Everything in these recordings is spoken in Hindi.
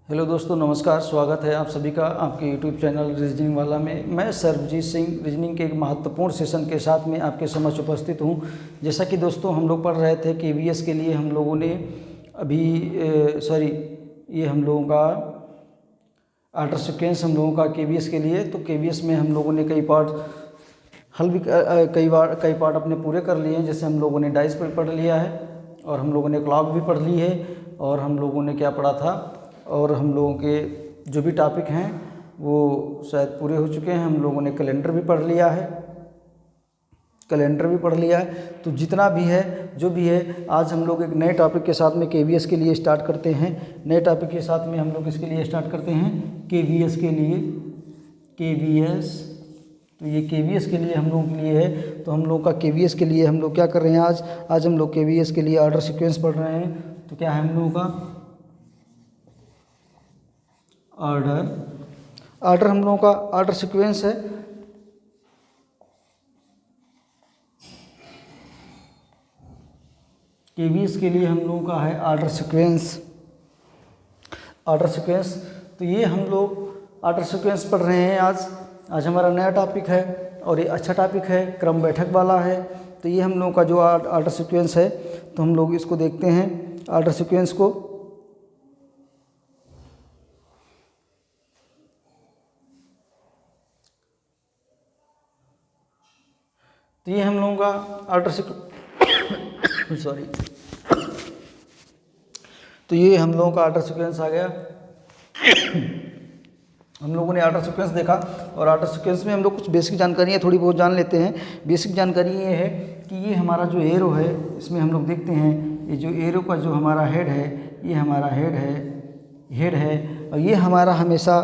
हेलो दोस्तों, नमस्कार। स्वागत है आप सभी का आपके यूट्यूब चैनल रीजनिंग वाला में। मैं सर्वजीत सिंह रीजनिंग के एक महत्वपूर्ण सेशन के साथ में आपके समक्ष उपस्थित हूं। जैसा कि दोस्तों हम लोग पढ़ रहे थे केवीएस के लिए हम लोगों ने अभी ये हम लोगों का आर्डर सीक्वेंस हम लोगों का केवीएस के लिए, तो केवीएस में हम लोगों ने कई पार्ट हल भी कई पार्ट अपने पूरे कर लिए हैं। जैसे हम लोगों ने डाइस पर पढ़ लिया है और हम लोगों ने क्लॉक भी पढ़ ली है और हम लोगों ने क्या पढ़ा था, और हम लोगों के जो भी टॉपिक हैं वो शायद पूरे हो चुके हैं। हम लोगों ने कैलेंडर भी पढ़ लिया है, तो जितना भी है जो भी है, आज हम लोग एक नए टॉपिक के साथ में केवीएस के लिए स्टार्ट करते हैं। नए टॉपिक के साथ में हम लोग इसके लिए स्टार्ट करते हैं केवीएस के लिए। तो ये केवीएस के लिए हम लोगों के लिए है। तो हम लोग का केवीएस के लिए हम लोग क्या कर रहे हैं, आज हम लोग केवीएस के लिए ऑर्डर सीक्वेंस पढ़ रहे हैं। तो क्या है हम लोगों का ऑर्डर हम लोगों का ऑर्डर सीक्वेंस है। केवीएस के लिए हम लोगों का है ऑर्डर सीक्वेंस। तो ये हम लोग ऑर्डर सीक्वेंस पढ़ रहे हैं। आज हमारा नया टॉपिक है और ये अच्छा टॉपिक है, क्रम बैठक वाला है। तो ये हम लोगों का जो ऑर्डर सीक्वेंस है, तो हम लोग इसको देखते हैं ऑर्डर सीक्वेंस को। तो ये हम लोगों का ऑर्डर तो ये हम लोगों का ऑर्डर सीक्वेंस आ गया। हम लोगों ने ऑर्डर सीक्वेंस देखा और ऑर्डर सीक्वेंस में हम लोग कुछ बेसिक जानकारियाँ थोड़ी बहुत जान लेते हैं। बेसिक जानकारी ये है कि ये हमारा जो एरो है, इसमें हम लोग देखते हैं ये जो एरो का जो हमारा हेड है, ये हमारा हेड है और ये हमारा हमेशा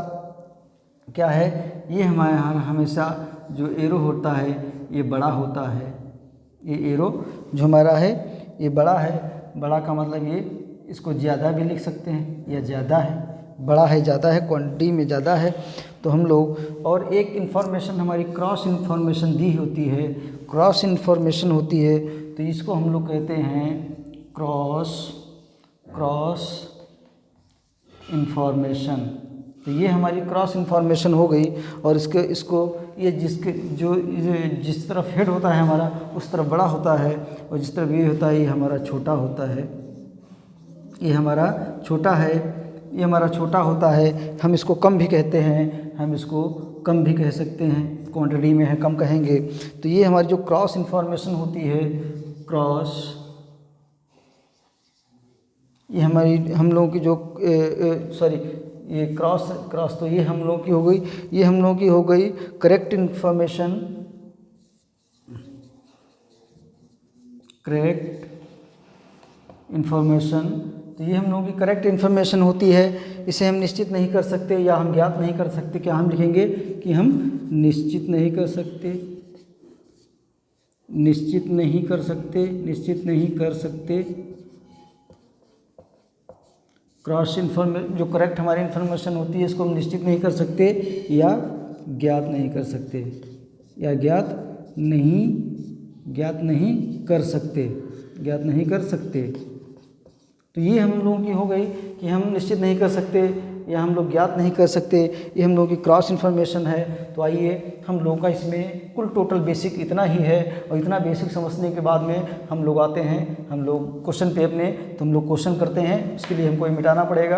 क्या है, ये हमारा हमेशा जो एरो होता है ये बड़ा होता है। ये एरो जो हमारा है ये बड़ा है। बड़ा का मतलब ये, इसको ज़्यादा भी लिख सकते हैं या ज़्यादा है, बड़ा है ज़्यादा है, क्वांटिटी में ज़्यादा है। तो हम लोग और एक इन्फॉर्मेशन हमारी क्रॉस इन्फॉर्मेशन दी होती है, क्रॉस इन्फॉर्मेशन होती है। तो इसको हम लोग कहते हैं क्रॉस इन्फॉर्मेशन। तो ये हमारी क्रॉस इन्फॉर्मेशन हो गई और इसको ये जिस तरफ हेड होता है हमारा उस तरफ बड़ा होता है और जिस तरफ ये होता है ये हमारा छोटा होता है। ये हमारा छोटा होता है। हम इसको कम भी कहते हैं, हम इसको कम भी कह सकते हैं, क्वांटिटी में है कम कहेंगे। तो ये हमारी जो क्रॉस इन्फॉर्मेशन होती है, ये हमारी हम लोगों की जो ये क्रॉस तो ये हम लोगों की हो गई, ये हम लोगों की हो गई करेक्ट इन्फॉर्मेशन। तो ये हम लोगों की करेक्ट इन्फॉर्मेशन होती है। इसे हम निश्चित नहीं कर सकते या हम ज्ञात नहीं कर सकते। क्या हम लिखेंगे कि हम निश्चित नहीं कर सकते। क्रॉस इन्फॉर्मेशन जो करेक्ट हमारी इन्फॉर्मेशन होती है इसको हम निश्चित नहीं कर सकते या ज्ञात नहीं कर सकते। तो ये हम लोगों की हो गई कि हम निश्चित नहीं कर सकते या हम लोग ज्ञात नहीं कर सकते। ये हम लोगों की क्रॉस इन्फॉर्मेशन है। तो आइए हम लोगों का इसमें कुल टोटल बेसिक इतना ही है और इतना बेसिक समझने के बाद में हम लोग आते हैं हम लोग क्वेश्चन पे अपने। तो हम लोग क्वेश्चन करते हैं, उसके लिए हमको ये मिटाना पड़ेगा।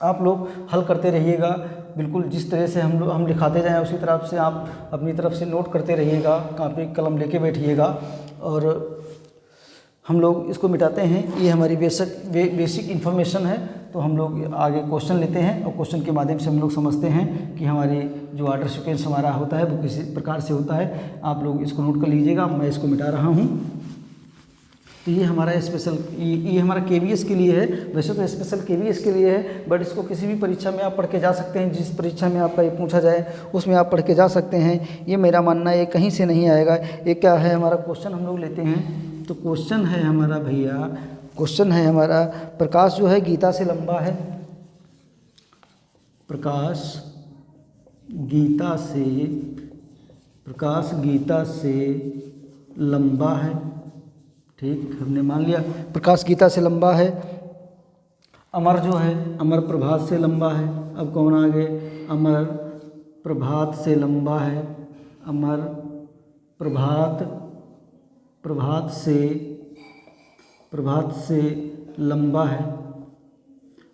आप लोग हल करते रहिएगा, बिल्कुल जिस तरह से हम लिखाते जाएँ उसी तरह से आप अपनी तरफ से नोट करते रहिएगा, कापी कलम लेके बैठिएगा और हम लोग इसको मिटाते हैं। ये हमारी बेसिक इन्फॉर्मेशन है। तो हम लोग आगे क्वेश्चन लेते हैं और क्वेश्चन के माध्यम से हम लोग समझते हैं कि हमारी जो ऑर्डर सीक्वेंस हमारा होता है वो किस प्रकार से होता है। आप लोग इसको नोट कर लीजिएगा, मैं इसको मिटा रहा हूँ। तो ये हमारा ये हमारा केवीएस के लिए है। वैसे तो स्पेशल केवीएस के लिए है, बट इसको किसी भी परीक्षा में आप पढ़ के जा सकते हैं। जिस परीक्षा में आपका ये पूछा जाए उसमें आप पढ़ के जा सकते हैं। ये मेरा मानना है, ये कहीं से नहीं आएगा। ये क्या है हमारा क्वेश्चन हम लोग लेते हैं। तो क्वेश्चन है हमारा प्रकाश जो है गीता से लंबा है। प्रकाश गीता से लंबा है। ठीक, हमने मान लिया प्रकाश गीता से लंबा है। अमर जो है अमर प्रभात से लंबा है। अब कौन आगे? अमर प्रभात से लंबा है। अमर प्रभात से लंबा है।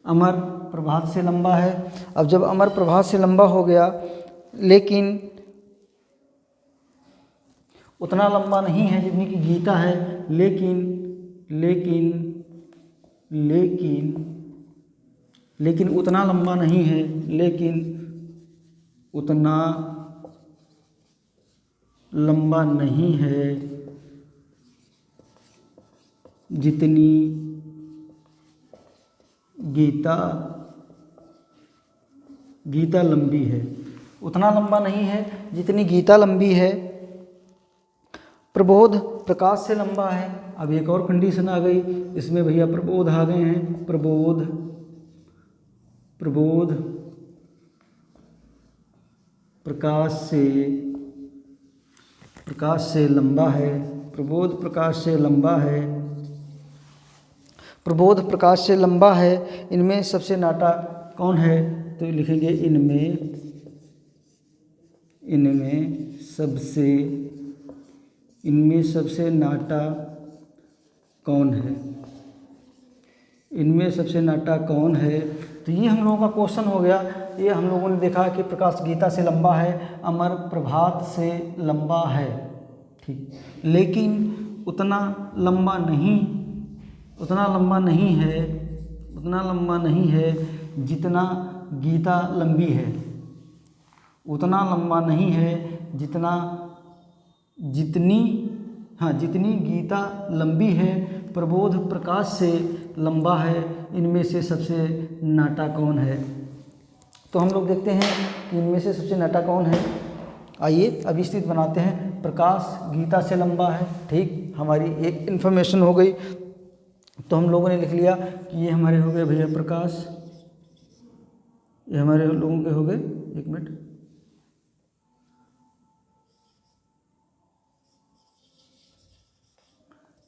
अमर प्रभात से लंबा है। अब जब अमर प्रभात से लंबा हो गया, लेकिन उतना लंबा नहीं है जितनी कि गीता है, लेकिन उतना लंबा नहीं है, लेकिन उतना लंबा नहीं है जितनी गीता लंबी है। उतना लंबा नहीं है जितनी गीता लंबी है। प्रबोध प्रकाश से लंबा है। अब एक और कंडीशन आ गई, इसमें भैया प्रबोध आ गए हैं। प्रबोध प्रकाश से लंबा है। प्रबोध प्रकाश से लंबा है। प्रबोध प्रकाश से लंबा है। इनमें सबसे नाटा कौन है? तो लिखेंगे इनमें सबसे नाटा कौन है? इनमें सबसे नाटा कौन है? तो ये हम लोगों का क्वेश्चन हो गया। ये हम लोगों ने देखा कि प्रकाश गीता से लंबा है, अमर प्रभात से लंबा है, ठीक, लेकिन उतना लंबा नहीं है जितना गीता लंबी है। उतना लंबा नहीं है जितनी गीता लंबी है। प्रबोध प्रकाश से लंबा है। इनमें से सबसे नाटा कौन है? तो हम लोग देखते हैं कि इनमें से सबसे नाटा कौन है। आइए अब स्थिति बनाते हैं। प्रकाश गीता से लंबा है, ठीक, हमारी एक इन्फॉर्मेशन हो गई। तो हम लोगों ने लिख लिया कि ये हमारे हो गए भैया प्रकाश, ये हमारे लोगों के हो गए। एक मिनट,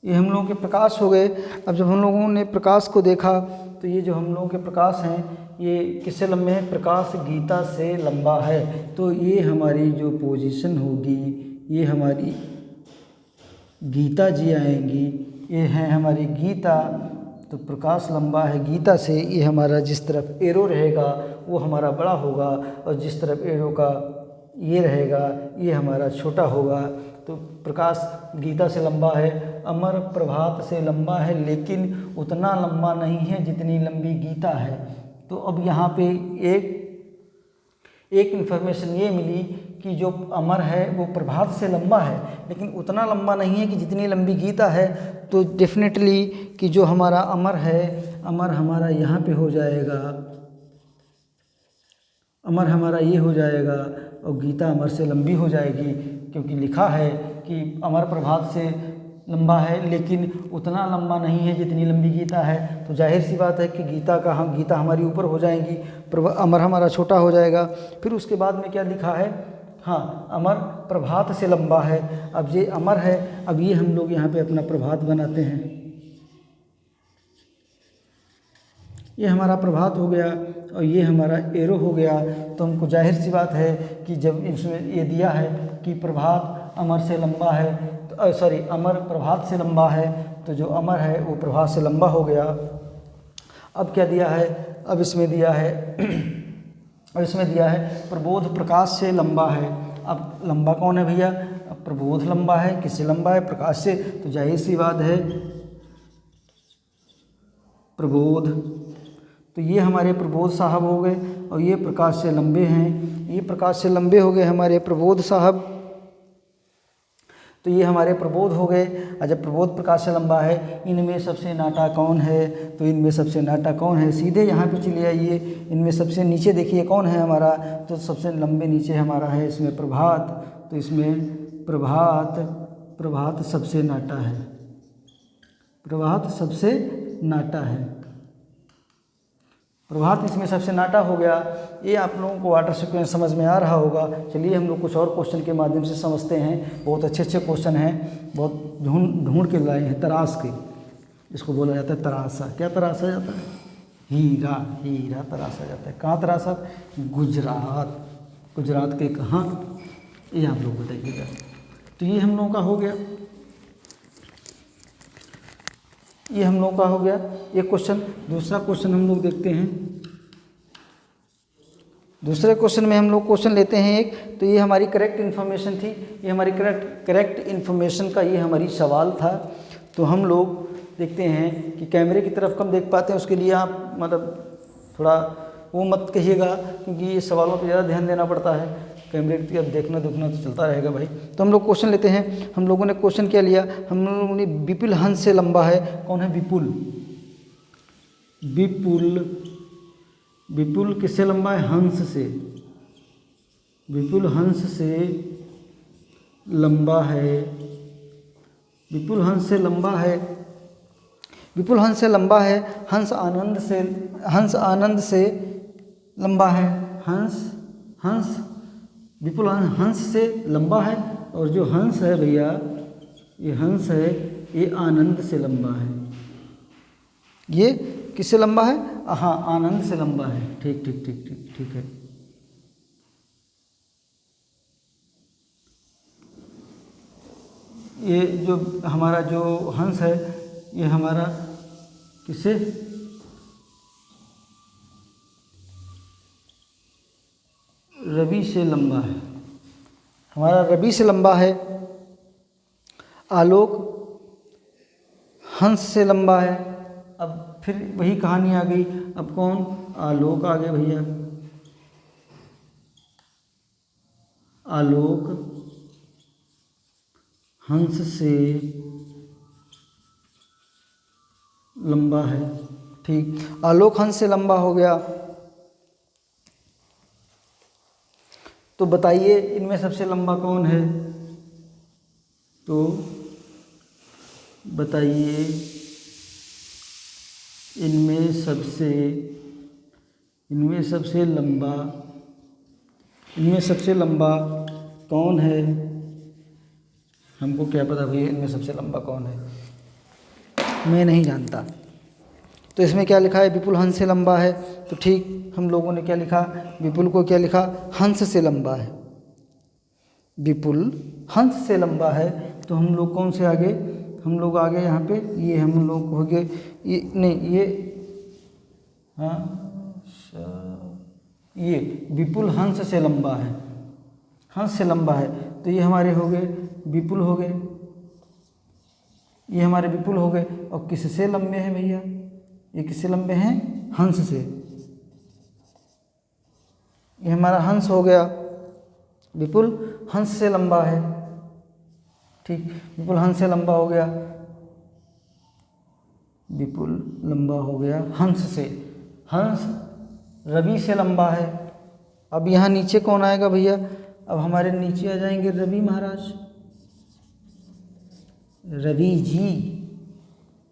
ये हम लोगों के प्रकाश हो गए। अब जब हम लोगों ने प्रकाश को देखा तो ये जो हम लोगों के प्रकाश हैं ये किससे लंबे हैं? प्रकाश गीता से लंबा है। तो ये हमारी जो पोजीशन होगी, ये हमारी गीता जी आएंगी। ये है हमारी गीता। तो प्रकाश लंबा है गीता से। ये हमारा जिस तरफ एरो रहेगा वो हमारा बड़ा होगा, और जिस तरफ एरो का ये रहेगा ये हमारा छोटा होगा। तो प्रकाश गीता से लंबा है, अमर प्रभात से लंबा है, लेकिन उतना लंबा नहीं है जितनी लंबी गीता है। तो अब यहाँ पे एक इन्फॉर्मेशन ये मिली कि जो अमर है वो प्रभात से लंबा है, लेकिन उतना लंबा नहीं है कि जितनी लंबी गीता है। तो डेफिनेटली कि जो हमारा अमर है, अमर हमारा यहाँ पे हो जाएगा, अमर हमारा ये हो जाएगा, और गीता अमर से लंबी हो जाएगी, क्योंकि लिखा है कि अमर प्रभात से लंबा है लेकिन उतना लंबा नहीं है जितनी लंबी गीता है। तो जाहिर सी बात है कि गीता हमारी ऊपर हो जाएगी, अमर हमारा छोटा हो जाएगा। फिर उसके बाद में क्या लिखा है? हाँ, अमर प्रभात से लंबा है। अब ये अमर है, अब ये हम लोग यहाँ पे अपना प्रभात बनाते हैं। ये हमारा प्रभात हो गया और ये हमारा एरो हो गया। तो हमको जाहिर सी बात है कि जब इसमें ये दिया है कि प्रभात अमर से लंबा है, तो अमर प्रभात से लंबा है, तो जो अमर है वो प्रभात से लंबा हो गया। अब क्या दिया है? अब इसमें दिया है प्रबोध प्रकाश से लंबा है। अब लंबा कौन है भैया? अब प्रबोध लंबा है। किससे लंबा है? प्रकाश से। तो जाहिर सी बात है प्रबोध। तो ये हमारे प्रबोध साहब हो गए, और ये प्रकाश से लंबे हैं। ये प्रकाश से लंबे हो गए हमारे प्रबोध साहब। तो ये हमारे प्रबोध हो गए। और जब प्रबोध प्रकाश से लंबा है, इनमें सबसे नाटा कौन है? तो इनमें सबसे नाटा कौन है? सीधे यहाँ पे चले आइए। इनमें सबसे नीचे देखिए कौन है हमारा? तो सबसे लंबे नीचे हमारा है इसमें प्रभात। तो इसमें प्रभात सबसे नाटा है। प्रभात सबसे नाटा है। प्रभात इसमें सबसे नाटा हो गया। ये आप लोगों को वाटर सीक्वेंस समझ में आ रहा होगा। चलिए हम लोग कुछ और क्वेश्चन के माध्यम से समझते हैं। बहुत अच्छे क्वेश्चन हैं, बहुत ढूंढ के लाए हैं। तरास के, इसको बोला जाता है तरासा। क्या तरासा जाता है? हीरा, हीरा तराशा जाता है। कहाँ तराशा? गुजरात। गुजरात के कहाँ, ये आप लोग बताइएगा। तो ये हम लोगों का हो गया, ये हम लोगों का हो गया एक क्वेश्चन। दूसरा क्वेश्चन हम लोग देखते हैं। दूसरे क्वेश्चन में हम लोग क्वेश्चन लेते हैं एक, तो ये हमारी करेक्ट इन्फॉर्मेशन थी, ये हमारी करेक्ट इन्फॉर्मेशन का ये हमारी सवाल था। तो हम लोग देखते हैं कि कैमरे की तरफ कम देख पाते हैं, उसके लिए आप मतलब थोड़ा वो मत कहिएगा, क्योंकि ये सवालों पर ज़्यादा ध्यान देना पड़ता है। कैमरे की तरफ देखना दुखना तो चलता रहेगा भाई। तो हम लोग क्वेश्चन लेते हैं। हम लोगों ने क्वेश्चन क्या लिया, हम लोगों ने विपुल हंस से लंबा है। कौन है? विपुल। विपुल, विपुल किससे लंबा है? हंस से। विपुल हंस से लंबा है। विपुल हंस से लंबा है। विपुल हंस से लंबा है। हंस आनंद से, हंस आनंद से लंबा है। हंस विपुल हंस से लंबा है। और जो हंस है भैया, ये हंस है, ये आनंद से लंबा है। ये किससे लंबा है? हाँ, आनंद से लंबा है। ठीक ठीक ठीक ठीक ठीक है। ये जो हमारा जो हंस है, ये हमारा किससे? रवि से लंबा है। हमारा रवि से लंबा है। आलोक हंस से लंबा है। अब फिर वही कहानी आ गई। अब कौन? आलोक आ गए भैया। आलोक हंस से लंबा है। ठीक, आलोक हंस से लंबा हो गया। तो बताइए इनमें सबसे लंबा कौन है? तो बताइए इनमें सबसे लंबा कौन है? हमको क्या पता भैया इनमें सबसे लंबा कौन है, मैं नहीं जानता। तो इसमें क्या लिखा है? विपुल हंस से लंबा है। तो ठीक, हम लोगों ने क्या लिखा? विपुल को क्या लिखा? हंस से लंबा है। विपुल हंस से लंबा है। तो हम लोग कौन से आगे? हम लोग आगे यहाँ पे ये हम लोग हो गए, ये नहीं, ये हाँ, ये विपुल हंस से लंबा है। हंस से लंबा है। तो ये हमारे हो गए विपुल हो गए, ये हमारे विपुल हो गए। और किससे लंबे हैं भैया? ये किससे लंबे हैं? हंस से। ये हमारा हंस हो गया। विपुल हंस से लंबा है। ठीक, विपुल हंस से लंबा हो गया। विपुल लंबा हो गया हंस से। हंस रवि से लंबा है। अब यहाँ नीचे कौन आएगा भैया? अब हमारे नीचे आ जाएंगे रवि महाराज, रवि जी,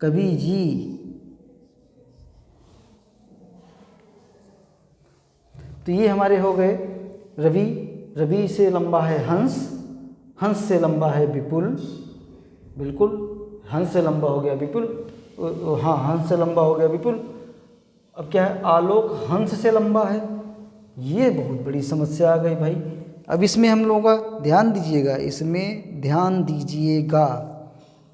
कवि जी। तो ये हमारे हो गए रवि। रवि से लंबा है हंस, हंस से लंबा है विपुल। बिल्कुल, हंस से लंबा हो गया विपुल। हाँ, हंस से लंबा हो गया विपुल। अब क्या है? आलोक हंस से लंबा है। ये बहुत बड़ी समस्या आ गई भाई। अब इसमें हम लोगों का ध्यान दीजिएगा, इसमें ध्यान दीजिएगा।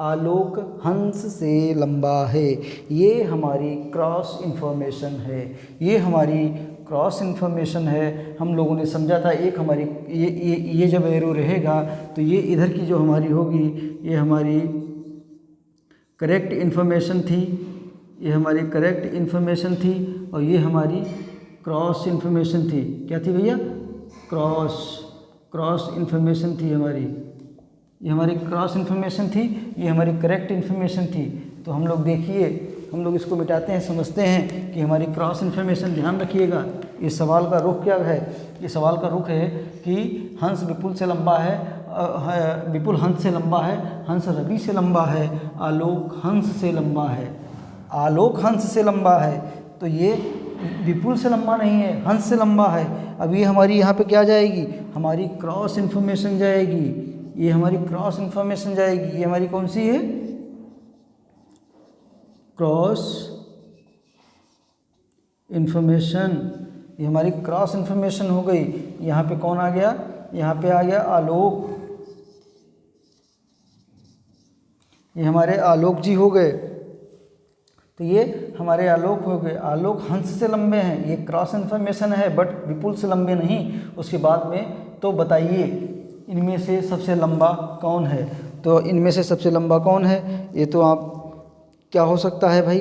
आलोक हंस से लंबा है, ये हमारी क्रॉस इन्फॉर्मेशन है। ये हमारी क्रॉस इन्फॉर्मेशन है। हम लोगों ने समझा था एक हमारी ये जब एरो रहेगा तो ये इधर की जो हमारी होगी, ये हमारी करेक्ट इन्फॉर्मेशन थी। ये हमारी करेक्ट इन्फॉर्मेशन थी। और ये हमारी क्रॉस इन्फॉर्मेशन थी। क्या थी भैया? क्रॉस इन्फॉर्मेशन थी हमारी। ये हमारी क्रॉस इन्फॉर्मेशन थी, ये हमारी करेक्ट इन्फॉर्मेशन थी। तो हम लोग देखिए, हम लोग इसको मिटाते हैं, समझते हैं कि हमारी क्रॉस इन्फॉर्मेशन। ध्यान रखिएगा, ये सवाल का रुख क्या है? ये सवाल का रुख है कि हंस विपुल से लंबा है, विपुल हंस से लंबा है, हंस रवि से लंबा है, आलोक हंस से लंबा है। आलोक हंस से लंबा है, तो ये विपुल से लंबा नहीं है, हंस से लंबा है। अब ये हमारी यहाँ पे क्या जाएगी? हमारी क्रॉस इन्फॉर्मेशन जाएगी। ये हमारी क्रॉस इन्फॉर्मेशन जाएगी। ये हमारी कौन सी है? क्रॉस इन्फॉर्मेशन, ये हमारी क्रॉस इन्फॉर्मेशन हो गई। यहाँ पे कौन आ गया, यहाँ पे आ गया आलोक, ये हमारे आलोक जी हो गए। तो ये हमारे आलोक हो गए। आलोक हंस से लंबे हैं, ये क्रॉस इन्फॉर्मेशन है, बट विपुल से लंबे नहीं। उसके बाद में तो बताइए इनमें से सबसे लंबा कौन है। तो इनमें से सबसे लंबा कौन है, ये तो आप क्या हो सकता है भाई,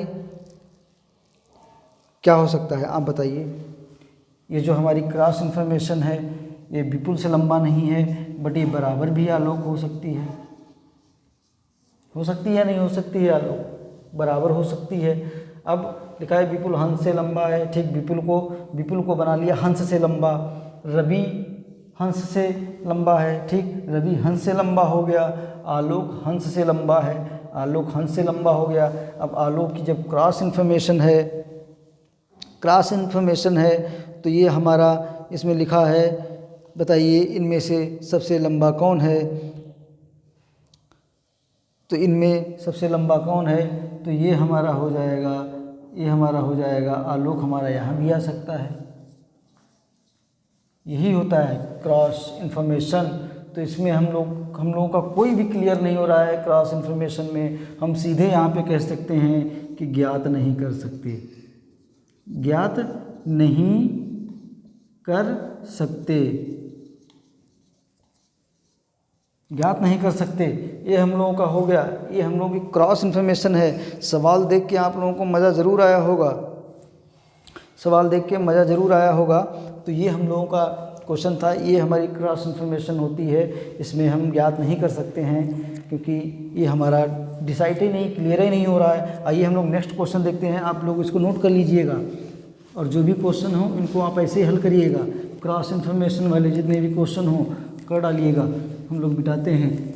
क्या हो सकता है आप बताइए। ये जो हमारी क्रॉस इन्फॉर्मेशन है ये विपुल से लंबा नहीं है, बट ये बराबर भी आलोक हो सकती है। हो सकती है या नहीं हो सकती है, आलोक बराबर हो सकती है। अब लिखा है विपुल हंस से लंबा है, ठीक, विपुल को बना लिया हंस से लंबा। रवि हंस से लंबा है, ठीक, रवि हंस से लंबा हो गया। आलोक हंस से लंबा है, आलोक हंस से लंबा हो गया। अब आलोक की जब क्रॉस इन्फॉर्मेशन है तो ये हमारा इसमें लिखा है, बताइए इनमें से सबसे लंबा कौन है। तो इनमें सबसे लंबा कौन है, तो ये हमारा हो जाएगा, आलोक हमारा यहाँ भी आ सकता है। यही होता है क्रॉस इन्फॉर्मेशन। तो इसमें हम लोगों का कोई भी क्लियर नहीं हो रहा है क्रॉस इन्फॉर्मेशन में। हम सीधे यहाँ पे कह सकते हैं कि ज्ञात नहीं कर सकते, ज्ञात नहीं कर सकते, ज्ञात नहीं कर सकते। ये हम लोगों का हो गया, ये हम लोगों की क्रॉस इन्फॉर्मेशन है। सवाल देख के आप लोगों को मज़ा ज़रूर आया होगा, तो ये हम लोगों का क्वेश्चन था। ये हमारी क्रॉस इन्फॉर्मेशन होती है, इसमें हम ज्ञात नहीं कर सकते हैं क्योंकि ये हमारा डिसाइड ही नहीं, क्लियर ही नहीं हो रहा है। आइए हम लोग नेक्स्ट क्वेश्चन देखते हैं। आप लोग इसको नोट कर लीजिएगा और जो भी क्वेश्चन हो इनको आप ऐसे ही हल करिएगा। क्रॉस इन्फॉर्मेशन वाले जितने भी क्वेश्चन हो कर डालिएगा। हम लोग बिठाते हैं,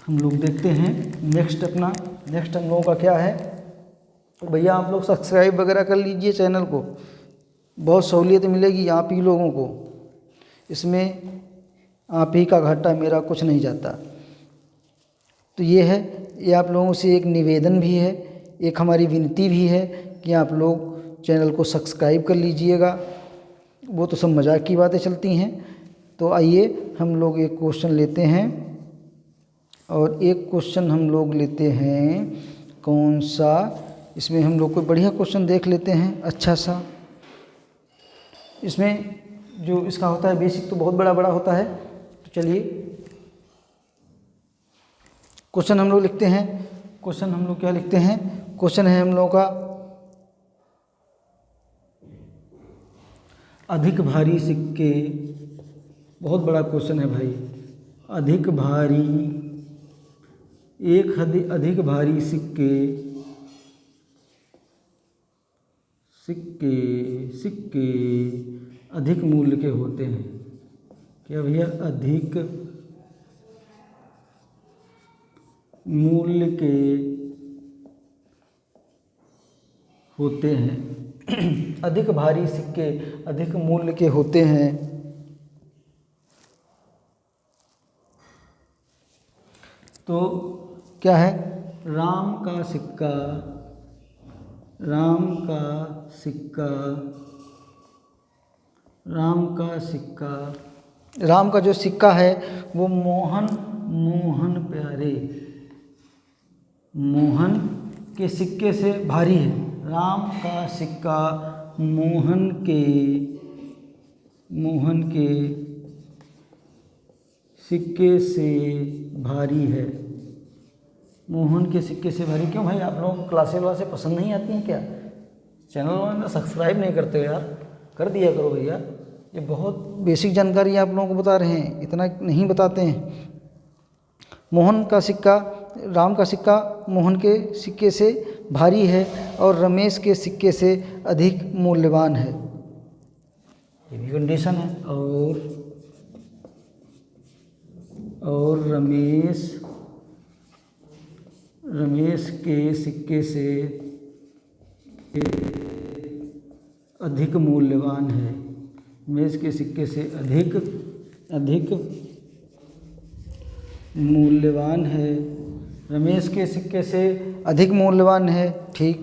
हम लोग देखते हैं नेक्स्ट हम लोगों का क्या है। तो भैया आप लोग सब्सक्राइब वगैरह कर लीजिए चैनल को, बहुत सहूलियत मिलेगी आप ही लोगों को। इसमें आप ही का घाटा, मेरा कुछ नहीं जाता। तो ये है, ये आप लोगों से एक निवेदन भी है, एक हमारी विनती भी है कि आप लोग चैनल को सब्सक्राइब कर लीजिएगा। वो तो सब मजाक की बातें चलती हैं। तो आइए हम लोग एक क्वेश्चन लेते हैं, और एक क्वेश्चन हम लोग लेते हैं कौन सा, इसमें हम लोग कोई बढ़िया क्वेश्चन देख लेते हैं अच्छा सा। इसमें जो इसका होता है बेसिक तो बहुत बड़ा होता है। तो चलिए क्वेश्चन हम लोग लिखते हैं। क्वेश्चन हम लोग क्या लिखते हैं, क्वेश्चन है हम लोगों का, अधिक भारी सिक्के, बहुत बड़ा क्वेश्चन है भाई। अधिक भारी सिक्के अधिक मूल्य के होते हैं। क्या भैया, अधिक मूल्य के होते हैं। अधिक भारी सिक्के अधिक मूल्य के होते हैं। तो क्या है, राम का जो सिक्का है वो मोहन के सिक्के से भारी है। राम का सिक्का मोहन के सिक्के से भारी है। मोहन के सिक्के से भारी। क्यों भाई, आप लोगों को क्लासेस वासे पसंद नहीं आती हैं क्या? चैनल में सब्सक्राइब नहीं करते हो यार, कर दिया करो भैया। ये बहुत बेसिक जानकारी आप लोगों को बता रहे हैं, इतना नहीं बताते हैं। राम का सिक्का मोहन के सिक्के से भारी है और रमेश के सिक्के से अधिक मूल्यवान है। ये भी कंडीशन है। और रमेश के सिक्के से अधिक मूल्यवान है। रमेश के सिक्के से अधिक मूल्यवान है। रमेश के सिक्के से अधिक मूल्यवान है, ठीक।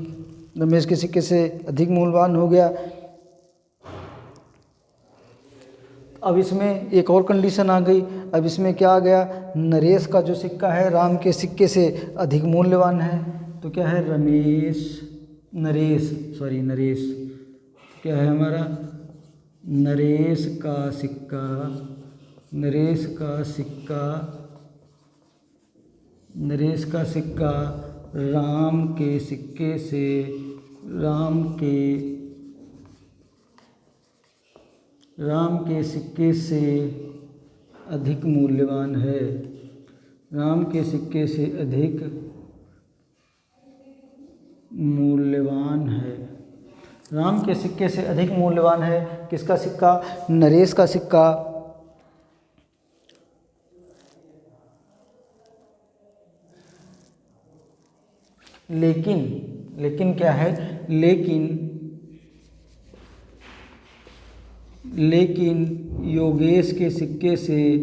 रमेश के सिक्के से अधिक मूल्यवान हो गया। अब इसमें एक और कंडीशन आ गई। अब इसमें क्या आ गया, नरेश का जो सिक्का है राम के सिक्के से अधिक मूल्यवान है। तो क्या है, नरेश क्या है हमारा, नरेश का सिक्का राम के सिक्के से अधिक मूल्यवान है। राम के सिक्के से अधिक मूल्यवान है। राम के सिक्के से अधिक मूल्यवान है किसका सिक्का, नरेश का सिक्का। लेकिन क्या है, लेकिन योगेश के सिक्के से,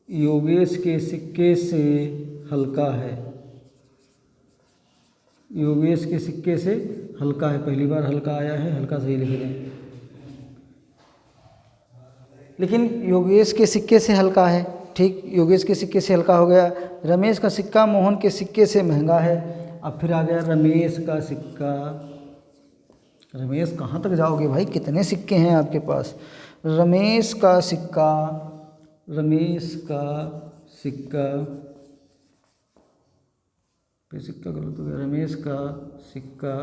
योगेश के सिक्के से हल्का है। योगेश के सिक्के से हल्का है, पहली बार हल्का आया है, हल्का सही लिख दें। लेकिन योगेश के सिक्के से हल्का है, ठीक, योगेश के सिक्के से हल्का हो गया। रमेश का सिक्का मोहन के सिक्के से महंगा है। अब फिर आ गया रमेश का सिक्का। रमेश कहाँ तक जाओगे भाई, कितने सिक्के हैं आपके पास। रमेश का सिक्का फिर सिक्का गलत हो गया। रमेश का सिक्का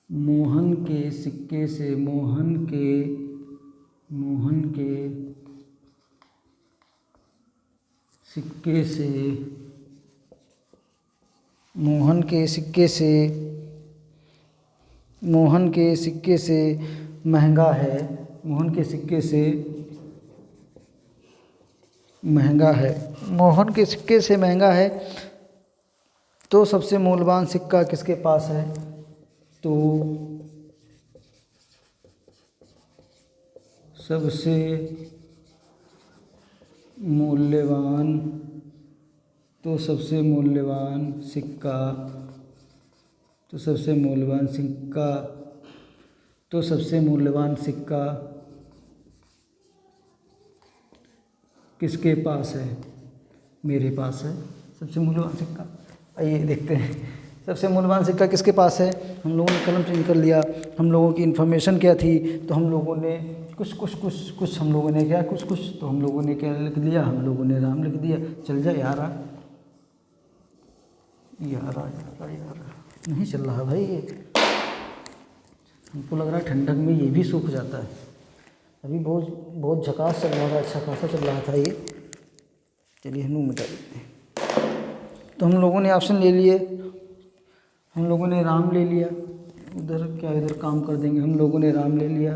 मोहन के सिक्के से, मोहन के सिक्के से महंगा है। मोहन के सिक्के से महंगा है। तो सबसे मूल्यवान सिक्का किसके पास है, तो सबसे मूल्यवान सिक्का किसके पास है, मेरे पास है सबसे मूल्यवान सिक्का। आइए देखते हैं सबसे मूल्यवान सिक्का किसके पास है। हम लोगों ने कलम चेंज कर लिया। हम लोगों की इन्फॉर्मेशन क्या थी, तो हम लोगों ने कुछ हम लोगों ने क्या तो हम लोगों ने क्या लिख दिया, हम लोगों ने राम लिख दिया। चल जा यार नहीं चल रहा भाई ये, हमको लग रहा है ठंडक में ये भी सूख जाता है। अभी बहुत झकास चल रहा था, अच्छा खासा चल रहा था ये। चलिए हम मिटा देते हैं। तो हम लोगों ने ऑप्शन ले लिए, हम लोगों ने राम ले लिया। इधर काम कर देंगे। हम लोगों ने राम ले लिया,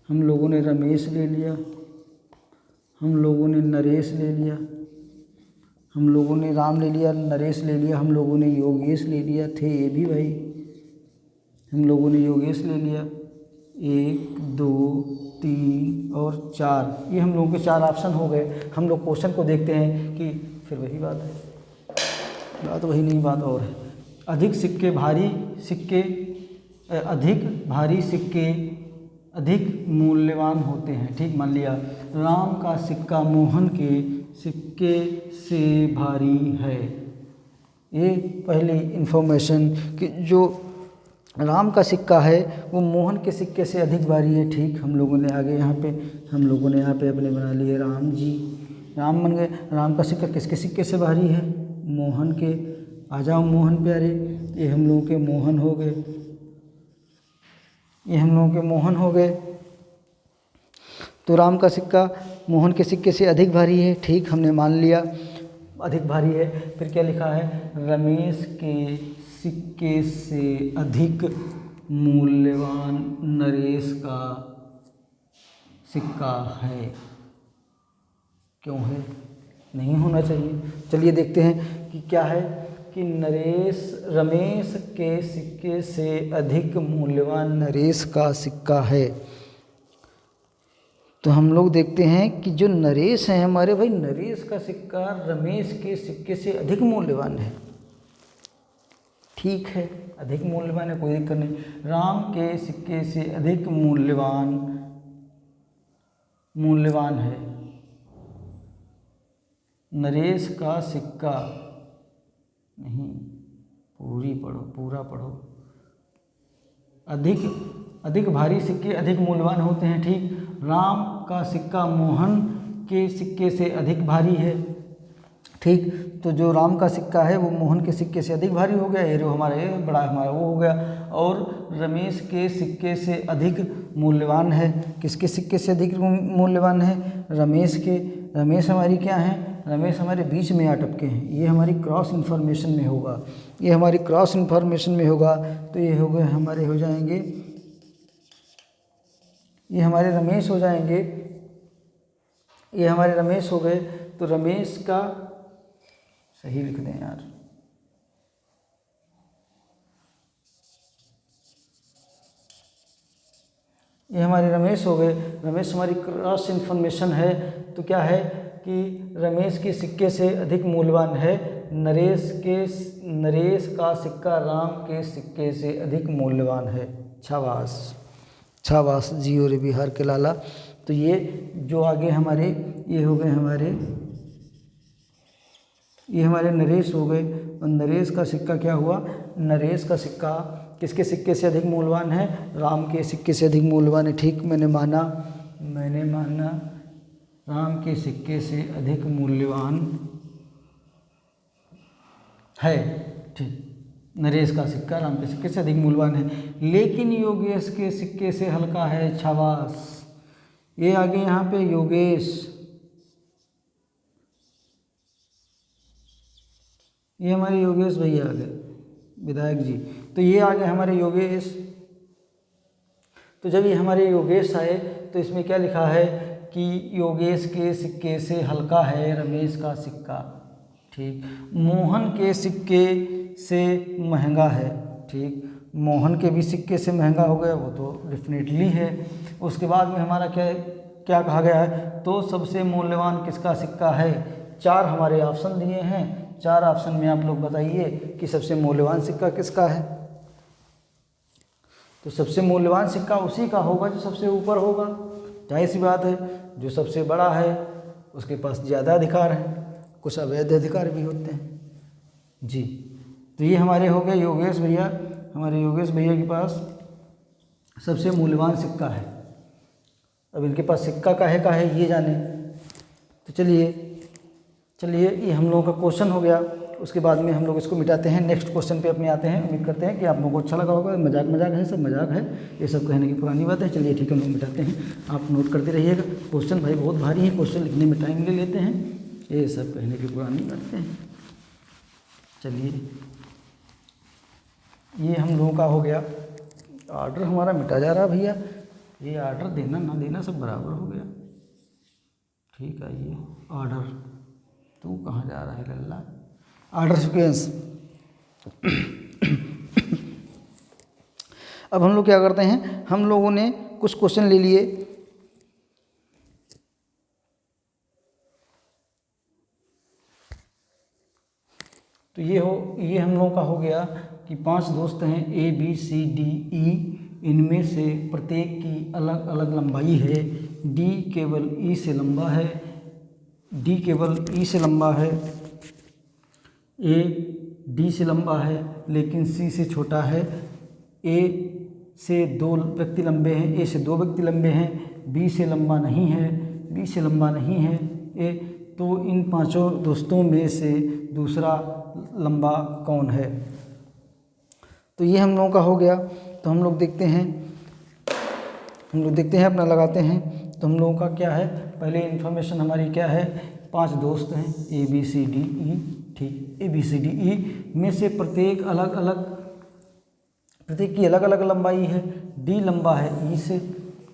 हम लोगों ने रमेश ले लिया, हम लोगों ने नरेश ले लिया, हम लोगों ने राम ले लिया, नरेश ले लिया, हम लोगों ने योगेश ले लिया। थे ये भी भाई, हम लोगों ने योगेश ले लिया। 1 2 3 और 4, ये हम लोगों के 4 ऑप्शन हो गए। हम लोग क्वेश्चन को देखते हैं कि फिर वही बात है, बात वही नहीं, बात और है। अधिक भारी सिक्के अधिक मूल्यवान होते हैं। ठीक, मान लिया राम का सिक्का मोहन के सिक्के से भारी है। ये पहली इन्फॉर्मेशन कि जो राम का सिक्का है वो मोहन के सिक्के से अधिक भारी है। ठीक, हम लोगों ने आगे यहाँ पे अपने बना लिए राम जी, राम बन गए। राम का सिक्का किसके सिक्के से भारी है, मोहन के। आ जाओ मोहन प्यारे, ये हम लोगों के मोहन हो गए, तो राम का सिक्का मोहन के सिक्के से अधिक भारी है। ठीक, हमने मान लिया अधिक भारी है। फिर क्या लिखा है, रमेश के सिक्के से अधिक मूल्यवान नरेश का सिक्का है। क्यों है, नहीं होना चाहिए। चलिए देखते हैं कि क्या है कि रमेश के सिक्के से अधिक मूल्यवान नरेश का सिक्का है। तो हम लोग देखते हैं कि जो नरेश है हमारे भाई, नरेश का सिक्का रमेश के सिक्के से अधिक मूल्यवान है। ठीक है, अधिक मूल्यवान है, कोई दिक्कत नहीं। राम के सिक्के से अधिक मूल्यवान है नरेश का सिक्का। नहीं, पूरा पढ़ो। अधिक भारी सिक्के अधिक मूल्यवान होते हैं। ठीक, राम का सिक्का मोहन के सिक्के से अधिक भारी है। ठीक, तो जो राम का सिक्का है वो मोहन के सिक्के से अधिक भारी हो गया, ये जो हमारे बड़ा हमारा वो हो गया। और रमेश के सिक्के से अधिक मूल्यवान है, किसके सिक्के से अधिक मूल्यवान है? रमेश के। रमेश हमारी क्या है? रमेश हमारे बीच में अटके हैं, ये हमारी क्रॉस इन्फॉर्मेशन में होगा, ये हमारी क्रॉस इन्फॉर्मेशन में होगा। तो ये हो गए हमारे, हो जाएंगे ये हमारे रमेश हो जाएंगे, ये हमारे रमेश हो गए। तो रमेश का सही लिख दें यार, ये हमारे रमेश हो गए। रमेश हमारी क्रॉस इन्फॉर्मेशन है। तो क्या है कि रमेश के सिक्के से अधिक मूल्यवान है नरेश का सिक्का राम के सिक्के से अधिक मूल्यवान है। शाबाश जियो रे बिहार के लाला। तो ये जो आगे हमारे ये हो गए ये हमारे नरेश हो गए। और नरेश का सिक्का क्या हुआ? नरेश का सिक्का किसके सिक्के से अधिक मूल्यवान है? राम के सिक्के से अधिक मूल्यवान है। ठीक, मैंने माना राम के सिक्के से अधिक मूल्यवान है। ठीक, नरेश का सिक्का राम के सिक्के से अधिक मूल्यवान है, लेकिन योगेश के सिक्के से हल्का है। शाबाश, ये आगे यहाँ पे योगेश, ये हमारे योगेश भैया आ गए, विधायक जी। तो ये आ गए हमारे योगेश। तो जब ये हमारे योगेश आए तो इसमें क्या लिखा है कि योगेश के सिक्के से हल्का है रमेश का सिक्का। ठीक, मोहन के सिक्के से महंगा है। ठीक, मोहन के भी सिक्के से महंगा हो गया, वो तो डेफिनेटली है। उसके बाद में हमारा क्या कहा गया है? तो सबसे मूल्यवान किसका सिक्का है? 4 हमारे ऑप्शन दिए हैं, 4 ऑप्शन में आप लोग बताइए कि सबसे मूल्यवान सिक्का किसका है। तो सबसे मूल्यवान सिक्का उसी का होगा जो सबसे ऊपर होगा, जाहिर सी बात है। जो सबसे बड़ा है उसके पास ज़्यादा अधिकार हैं, कुछ अवैध अधिकार भी होते हैं जी। तो ये हमारे हो गए योगेश भैया, हमारे योगेश भैया के पास सबसे मूल्यवान सिक्का है। अब इनके पास सिक्का का है ये जाने। तो चलिए ये हम लोगों का क्वेश्चन हो गया। उसके बाद में हम लोग इसको मिटाते हैं, नेक्स्ट क्वेश्चन पे अपने आते हैं। उम्मीद करते हैं कि आप लोगों को अच्छा लगा होगा। मजाक है, सब मजाक है, ये सब कहने की पुरानी बात है। चलिए ठीक है, हम लोग मिटाते हैं, आप नोट करते रहिएगा। क्वेश्चन भाई बहुत भारी है, क्वेश्चन लिखने में टाइम ले लेते हैं, ये सब कहने की पुरानी बातें हैं। चलिए ये हम लोगों का हो गया। ऑर्डर हमारा मिटा जा रहा भैया, ये ऑर्डर देना ना देना सब बराबर हो गया। ठीक है, ये ऑर्डर, तू कहाँ जा रहा है लल्ला? Order sequence. अब हम लोग क्या करते हैं, हम लोगों ने कुछ क्वेश्चन ले लिए। तो ये हम लोगों का हो गया कि 5 दोस्त हैं A B C D E, इनमें से प्रत्येक की अलग अलग लंबाई है। D केवल E से लंबा है, D केवल E से लंबा है, A D से लंबा है लेकिन C से छोटा है, A से 2 व्यक्ति लंबे हैं, A से 2 व्यक्ति लंबे हैं, B से लंबा नहीं है, B से लंबा नहीं है A। तो इन 5 दोस्तों में से दूसरा लंबा कौन है? तो ये हम लोगों का हो गया। तो हम लोग देखते हैं अपना लगाते हैं। तो हम लोगों का क्या है, पहले इन्फॉर्मेशन हमारी क्या है, 5 दोस्त हैं A B C D E। ठीक, A B C D E में से प्रत्येक की अलग अलग लंबाई है। D लंबा है E से।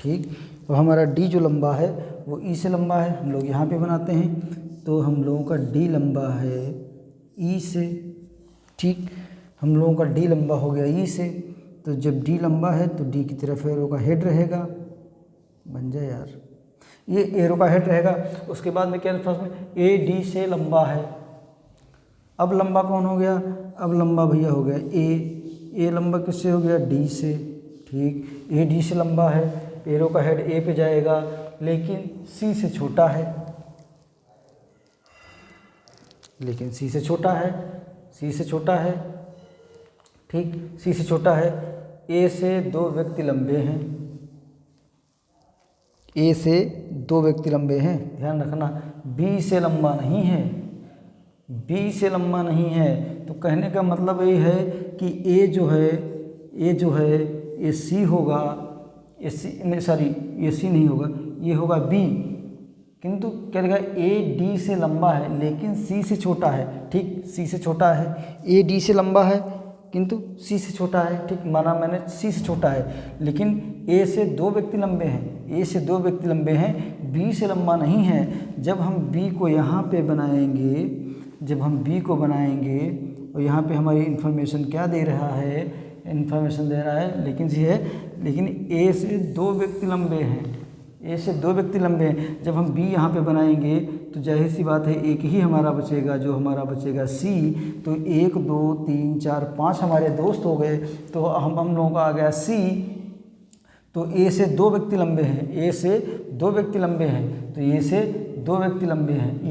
ठीक, तो हमारा D जो लंबा है वो E से लंबा है, हम लोग यहाँ पे बनाते हैं। तो हम लोगों का D लंबा है E से। ठीक। हम लोगों का डी लंबा हो गया ई से, तो जब डी लंबा है तो डी की तरफ एरो का हेड रहेगा, बन जाए यार, ये एरो का हेड रहेगा। उसके बाद में क्या फर्स्ट में ए डी से लंबा है। अब लंबा कौन हो गया, अब लंबा भैया हो गया ए लंबा किससे हो गया, डी से, ठीक। ए डी से लंबा है, एरो का हेड ए पे जाएगा, लेकिन सी से छोटा है, लेकिन सी से छोटा है, सी से छोटा है, ठीक, सी से छोटा है। ए से दो व्यक्ति लंबे हैं, ए से दो व्यक्ति लंबे हैं, ध्यान रखना। बी से लंबा नहीं है, बी से लंबा नहीं है, तो कहने का मतलब ये है कि ए जो है ये सी होगा, ये सी नहीं, सॉरी ये सी नहीं होगा, ये होगा बी, किंतु क्या लिखा है, ए डी से लंबा है लेकिन सी से छोटा है, ठीक, सी से छोटा है। ए डी से लंबा है किंतु सी से छोटा है, ठीक, माना मैंने सी से छोटा है, लेकिन ए से दो व्यक्ति लंबे हैं, ए से दो व्यक्ति लंबे हैं, बी से लंबा नहीं है। जब हम बी को यहाँ पे बनाएंगे, जब हम बी को बनाएंगे और यहाँ पे हमारी इन्फॉर्मेशन क्या दे रहा है, इन्फॉर्मेशन दे रहा है लेकिन ए से दो व्यक्ति लंबे हैं, ए से दो व्यक्ति लंबे हैं। जब हम बी यहाँ पे बनाएंगे तो जाहिर सी बात है एक ही हमारा बचेगा, जो हमारा बचेगा सी। तो 1 2 3 4 5 हमारे दोस्त हो गए, तो हम लोगों का आ गया सी। तो ए से दो व्यक्ति लंबे हैं, ए से दो व्यक्ति लंबे हैं, तो ए से दो व्यक्ति लंबे हैं,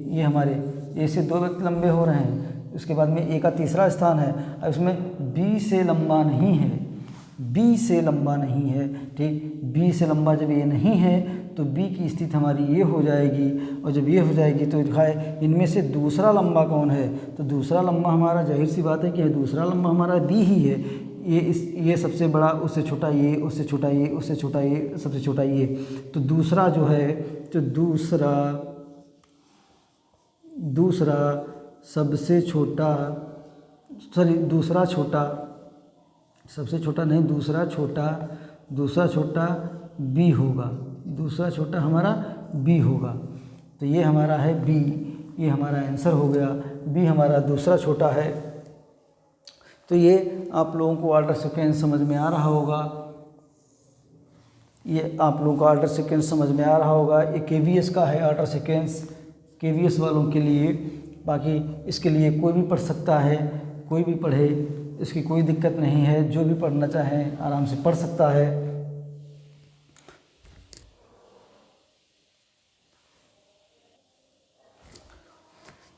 ये हमारे ए से दो व्यक्ति लंबे हो रहे हैं। उसके बाद में ए का तीसरा स्थान है, अब इसमें बी से लंबा नहीं है, बी से लंबा नहीं है, ठीक, बी से लंबा जब ये नहीं है तो बी की स्थिति हमारी ये हो जाएगी, और जब ये हो जाएगी तो दिखाए इनमें से दूसरा लंबा कौन है, तो दूसरा लंबा हमारा जाहिर सी बात है कि दूसरा लंबा हमारा बी ही है। ये सबसे बड़ा, उससे छोटा ये, उससे छोटा ये, उससे छोटा ये, सबसे छोटा ये, तो दूसरा जो है, तो दूसरा सबसे छोटा, सॉरी दूसरा छोटा, सबसे छोटा नहीं, दूसरा छोटा बी होगा, दूसरा छोटा हमारा बी होगा। तो ये हमारा है बी, ये हमारा आंसर हो गया, बी हमारा दूसरा छोटा है। तो ये आप लोगों को ऑर्डर सीक्वेंस समझ में आ रहा होगा, ये आप लोगों को ऑर्डर सीक्वेंस समझ में आ रहा होगा। ये केवीएस का है ऑर्डर सीक्वेंस, केवीएस वालों के लिए। बाकी इसके लिए कोई भी पढ़ सकता है, कोई भी पढ़े, इसकी कोई दिक्कत नहीं है, जो भी पढ़ना चाहे आराम से पढ़ सकता है।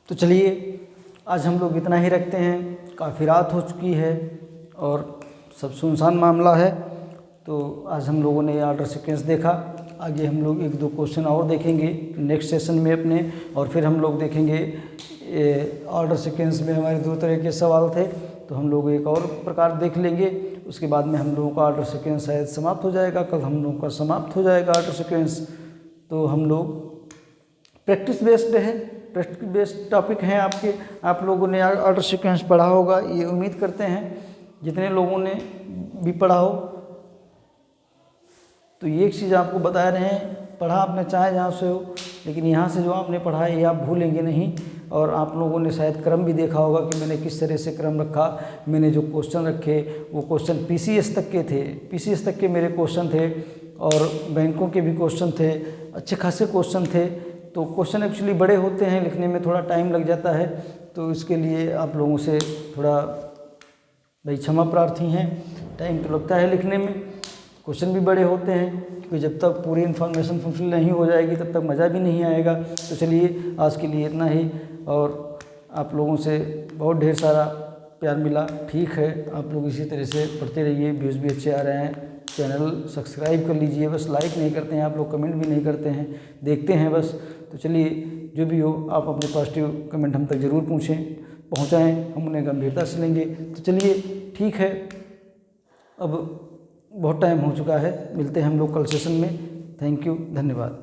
तो चलिए आज हम लोग इतना ही रखते हैं, काफ़ी रात हो चुकी है और सब सुनसान मामला है। तो आज हम लोगों ने ऑर्डर सीक्वेंस देखा, आगे हम लोग 1-2 क्वेश्चन और देखेंगे नेक्स्ट सेशन में अपने, और फिर हम लोग देखेंगे ऑर्डर सीक्वेंस में हमारे 2 तरह के सवाल थे, तो हम लोग एक और प्रकार देख लेंगे। उसके बाद में हम लोगों का ऑर्डर सीक्वेंस शायद समाप्त हो जाएगा, कल हम लोगों का समाप्त हो जाएगा ऑर्डर सीक्वेंस। तो हम लोग प्रैक्टिस बेस्ड है, प्रैक्टिस बेस्ड टॉपिक हैं आपके, आप लोगों ने ऑर्डर सीक्वेंस पढ़ा होगा, ये उम्मीद करते हैं जितने लोगों ने भी पढ़ा हो। तो ये एक चीज़ आपको बता रहे हैं, पढ़ा आपने चाहे जहाँ से हो, लेकिन यहाँ से जो आपने पढ़ा है ये आप भूलेंगे नहीं। और आप लोगों ने शायद क्रम भी देखा होगा कि मैंने किस तरह से क्रम रखा। मैंने जो क्वेश्चन रखे वो क्वेश्चन पीसीएस तक के थे, पीसीएस तक के मेरे क्वेश्चन थे, और बैंकों के भी क्वेश्चन थे, अच्छे खासे क्वेश्चन थे। तो क्वेश्चन एक्चुअली बड़े होते हैं, लिखने में थोड़ा टाइम लग जाता है, तो इसके लिए आप लोगों से थोड़ा भाई क्षमा प्रार्थी हैं। टाइम तो लगता है लिखने में, क्वेश्चन भी बड़े होते हैं, क्योंकि जब तक पूरी इन्फॉर्मेशन फुलफिल नहीं हो जाएगी तब तक मज़ा भी नहीं आएगा। तो चलिए आज के लिए इतना ही, और आप लोगों से बहुत ढेर सारा प्यार मिला। ठीक है, आप लोग इसी तरह से पढ़ते रहिए, व्यूज़ भी अच्छे आ रहे हैं। चैनल सब्सक्राइब कर लीजिए, बस लाइक नहीं करते हैं आप लोग, कमेंट भी नहीं करते हैं, देखते हैं बस। तो चलिए जो भी हो आप अपने पॉजिटिव कमेंट हम तक ज़रूर पहुँचाएँ, हम उन्हें गंभीरता से लेंगे। तो चलिए ठीक है, अब बहुत टाइम हो चुका है, मिलते हैं हम लोग कल सेशन में। थैंक यू, धन्यवाद।